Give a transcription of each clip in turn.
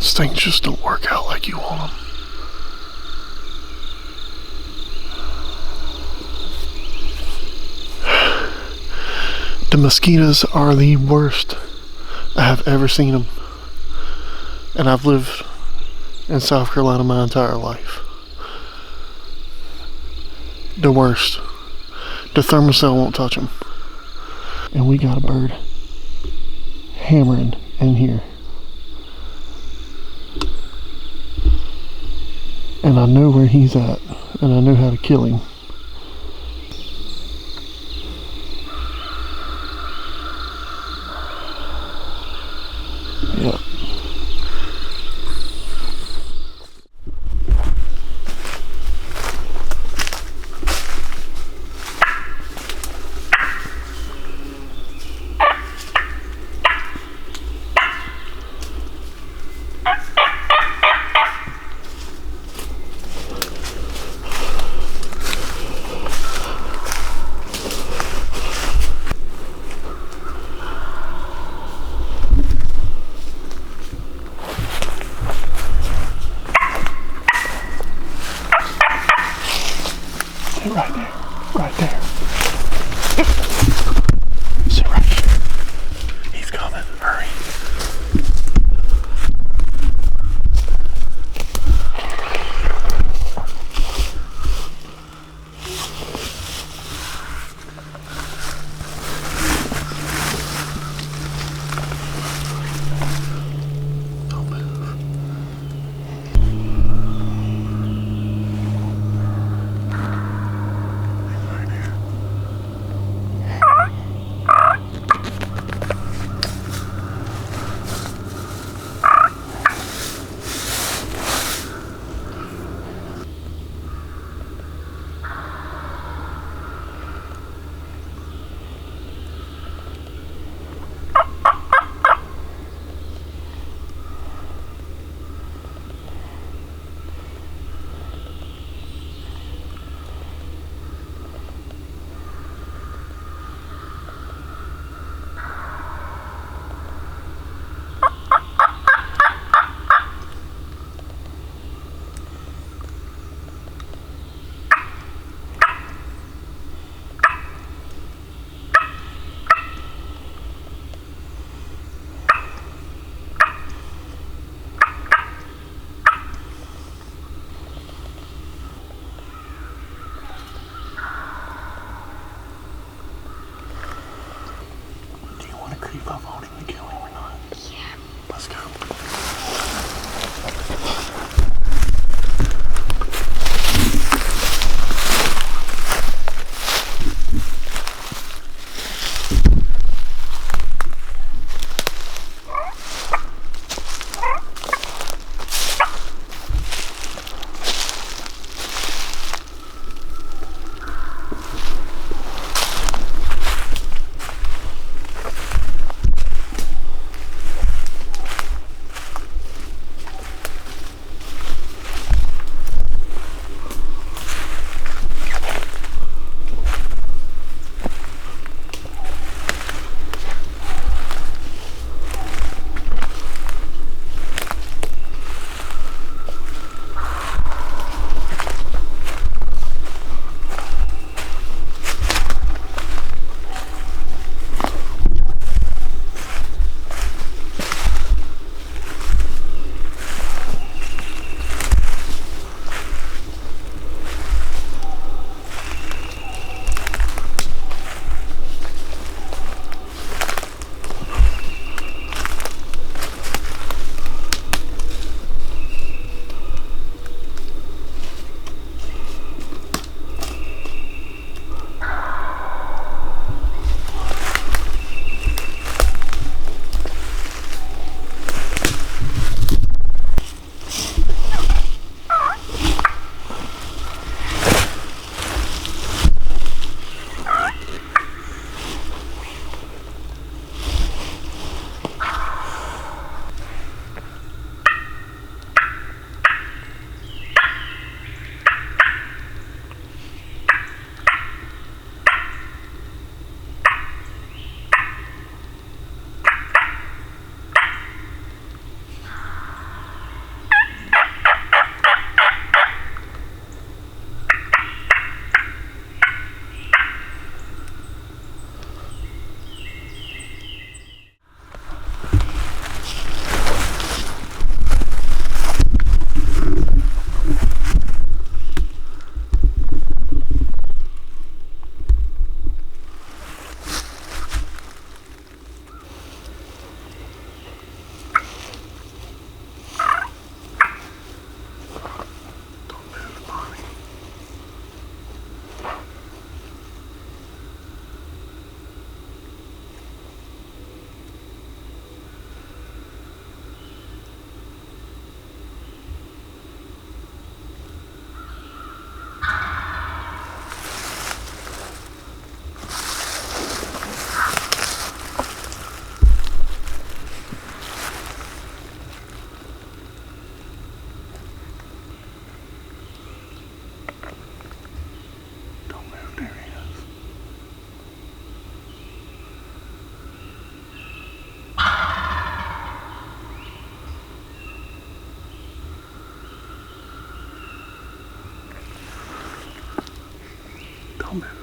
Sometimes things just don't work out like you want them. The mosquitoes are the worst I have ever seen them. And I've lived in South Carolina my entire life. The worst. The thermocell won't touch them. And we got a bird hammering in here. And I know where he's at, and I know how to kill him. Yep. Right there, right there. Sit right here. He's coming, hurry. Don't move. Right there. Don't move.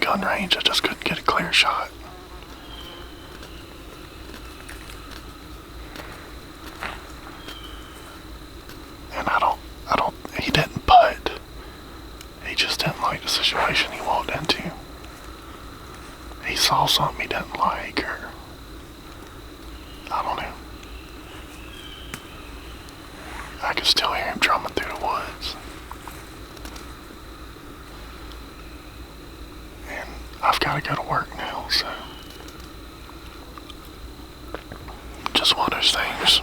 Gun range, I just couldn't get a clear shot. And he didn't putt. He just didn't like the situation he walked into. He saw something he didn't like, or I don't know. I could still hear him drumming through the woods. I've got to go to work now, so just one of those things.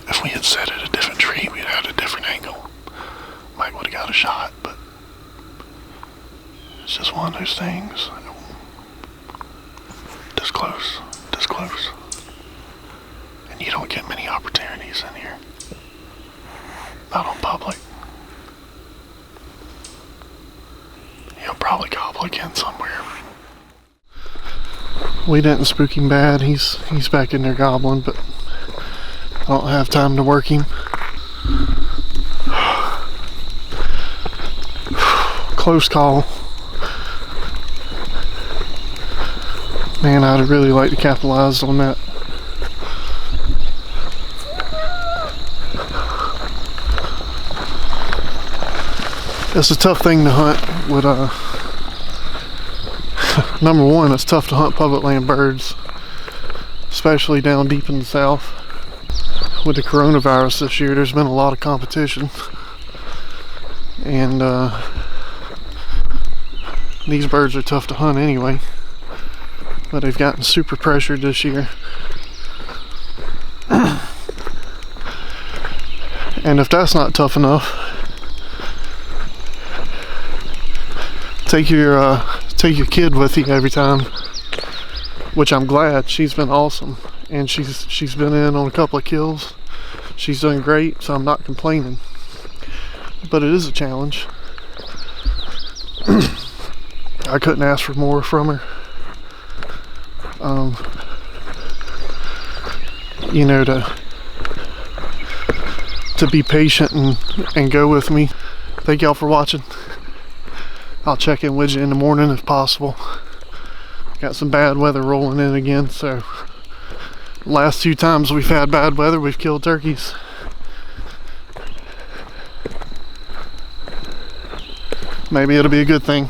If we had set at a different tree, we'd had a different angle. Might would have got a shot, but it's just one of those things. This close, this close. And you don't get many opportunities in here. Not on public. He'll probably gobble again somewhere. We didn't spook him bad. He's back in there gobbling, but I don't have time to work him. Close call. Man, I'd really like to capitalize on that. It's a tough thing to hunt with number one, it's tough to hunt public land birds, especially down deep in the south. With the coronavirus this year, there's been a lot of competition, and these birds are tough to hunt anyway, but they've gotten super pressured this year. And if that's not tough enough, take your kid with you every time, which I'm glad. She's been awesome, and she's been in on a couple of kills. She's done great, so I'm not complaining, but it is a challenge. I couldn't ask for more from her. You know, to be patient and go with me. Thank y'all for watching. I'll check in with you in the morning if possible. Got some bad weather rolling in again, so last 2 times we've had bad weather, we've killed turkeys. Maybe it'll be a good thing.